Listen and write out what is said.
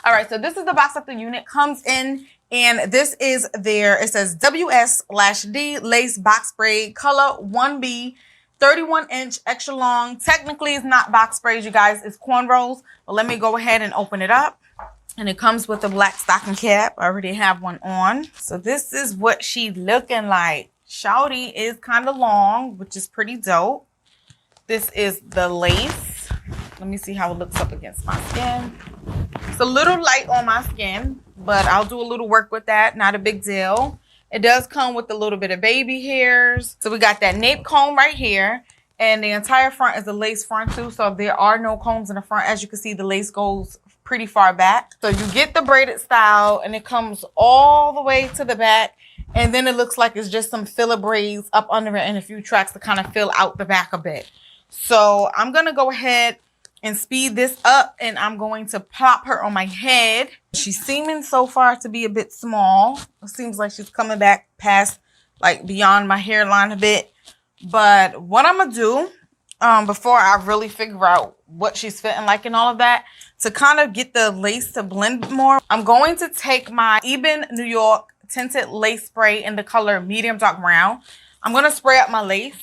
All right, so this is the box that the unit comes in, and this is their, it says WS/D lace box braid color 1B, 31-inch extra long. Technically, it's not box braids, you guys, it's cornrows. But let me go ahead and open it up. And it comes with a black stocking cap. I already have one on. So this is what she looking like. Shawty is kind of long, which is pretty dope. This is the lace. Let me see how it looks up against my skin. It's a little light on my skin, but I'll do a little work with that. Not a big deal. It does come with a little bit of baby hairs. So we got that nape comb right here. And the entire front is a lace front too. So there are no combs in the front. As you can see, the lace goes pretty far back. So you get the braided style and it comes all the way to the back. And then it looks like it's just some filler braids up under it and a few tracks to kind of fill out the back a bit. So I'm going to go ahead and speed this up, and I'm going to pop her on my head. She's seeming so far to be a bit small. It seems like she's coming back past, like, beyond my hairline a bit. But what I'm going to do before I really figure out what she's fitting like and all of that, to kind of get the lace to blend more, I'm going to take my Ebin New York tinted lace spray in the color medium dark brown. I'm going to spray up my lace.